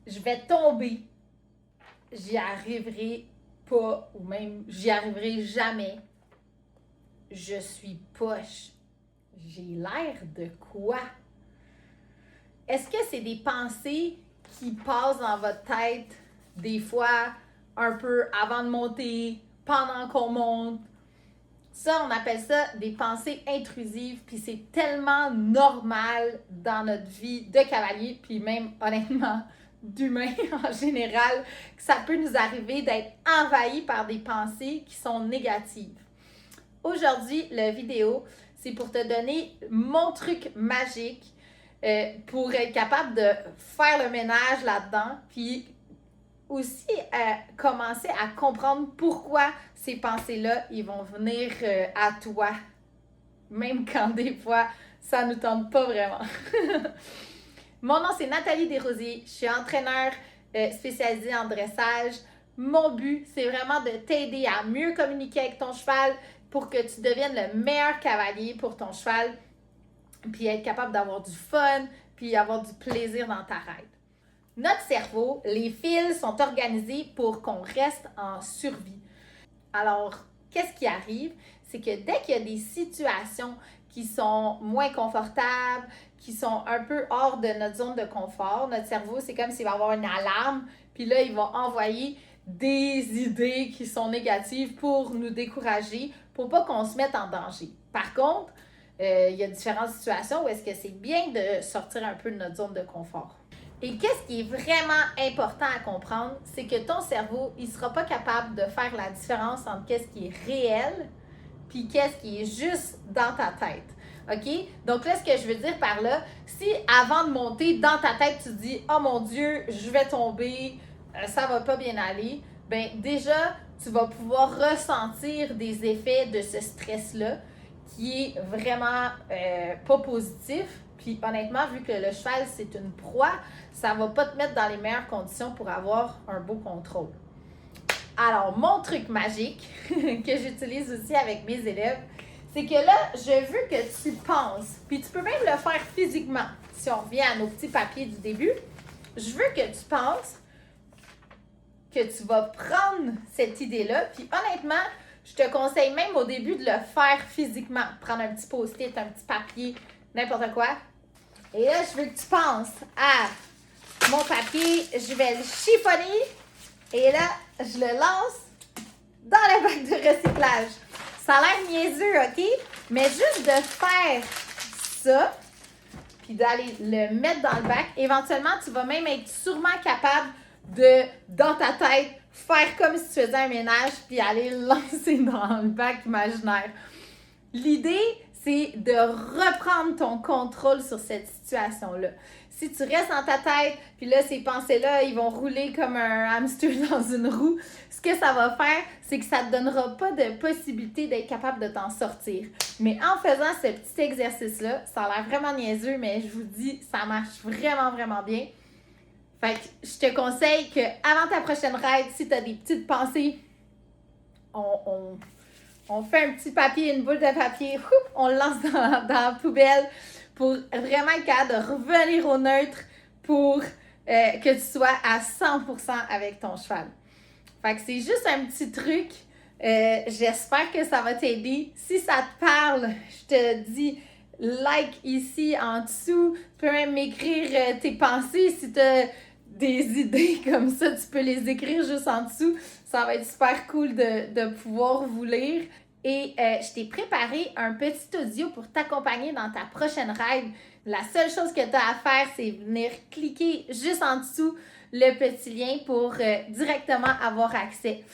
je vais tomber, j'y arriverai pas, ou même j'y arriverai jamais. Je suis poche. J'ai l'air de quoi? Est-ce que c'est des pensées qui passent dans votre tête des fois un peu avant de monter, pendant qu'on monte? Ça, on appelle ça des pensées intrusives, puis c'est tellement normal dans notre vie de cavalier, puis même honnêtement d'humain en général, que ça peut nous arriver d'être envahi par des pensées qui sont négatives. Aujourd'hui, la vidéo, c'est pour te donner mon truc magique pour être capable de faire le ménage là-dedans, puis aussi commencer à comprendre pourquoi ces pensées-là, ils vont venir à toi, même quand des fois, ça ne nous tente pas vraiment. Mon nom, c'est Nathalie Desrosiers. Je suis entraîneur spécialisée en dressage. Mon but, c'est vraiment de t'aider à mieux communiquer avec ton cheval pour que tu deviennes le meilleur cavalier pour ton cheval, puis être capable d'avoir du fun, puis avoir du plaisir dans ta ride. Notre cerveau, les fils sont organisés pour qu'on reste en survie. Alors, qu'est-ce qui arrive? C'est que dès qu'il y a des situations qui sont moins confortables, qui sont un peu hors de notre zone de confort, notre cerveau, c'est comme s'il va avoir une alarme, puis là, il va envoyer des idées qui sont négatives pour nous décourager, pour pas qu'on se mette en danger. Par contre, il y a différentes situations où est-ce que c'est bien de sortir un peu de notre zone de confort. Et qu'est-ce qui est vraiment important à comprendre, c'est que ton cerveau, il ne sera pas capable de faire la différence entre qu'est-ce qui est réel puis qu'est-ce qui est juste dans ta tête. OK? Donc là, ce que je veux dire par là, si avant de monter dans ta tête, tu te dis « Oh mon Dieu, je vais tomber, ça va pas bien aller », bien déjà, tu vas pouvoir ressentir des effets de ce stress-là qui est vraiment pas positif. Puis honnêtement, vu que le cheval, c'est une proie, ça ne va pas te mettre dans les meilleures conditions pour avoir un beau contrôle. Alors, mon truc magique que j'utilise aussi avec mes élèves, c'est que là, je veux que tu penses, puis tu peux même le faire physiquement. Si on revient à nos petits papiers du début, je veux que tu penses que tu vas prendre cette idée-là, puis honnêtement, je te conseille même au début de le faire physiquement. Prendre un petit post-it, un petit papier, n'importe quoi. Et là, je veux que tu penses à mon papier, je vais le chiffonner et là, je le lance dans le bac de recyclage. Ça a l'air niaiseux, OK? Mais juste de faire ça, puis d'aller le mettre dans le bac, éventuellement, tu vas même être sûrement capable de, dans ta tête, faire comme si tu faisais un ménage, puis aller le lancer dans le bac imaginaire. L'idée, c'est de reprendre ton contrôle sur cette situation-là. Si tu restes dans ta tête, puis là, ces pensées-là, ils vont rouler comme un hamster dans une roue, ce que ça va faire, c'est que ça ne te donnera pas de possibilité d'être capable de t'en sortir. Mais en faisant ce petit exercice-là, ça a l'air vraiment niaiseux, mais je vous dis, ça marche vraiment, vraiment bien. Fait que je te conseille qu'avant ta prochaine ride, si tu as des petites pensées, on fait un petit papier, une boule de papier, on le lance dans la poubelle pour vraiment être capable de revenir au neutre pour que tu sois à 100% avec ton cheval. Fait que c'est juste un petit truc. J'espère que ça va t'aider. Si ça te parle, je te dis like ici en dessous. Tu peux même m'écrire tes pensées si tu as des idées comme ça. Tu peux les écrire juste en dessous. Ça va être super cool de pouvoir vous lire. Et je t'ai préparé un petit audio pour t'accompagner dans ta prochaine ride. La seule chose que tu as à faire, c'est venir cliquer juste en dessous le petit lien pour directement avoir accès.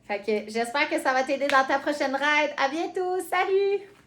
Fait que j'espère que ça va t'aider dans ta prochaine ride. À bientôt! Salut!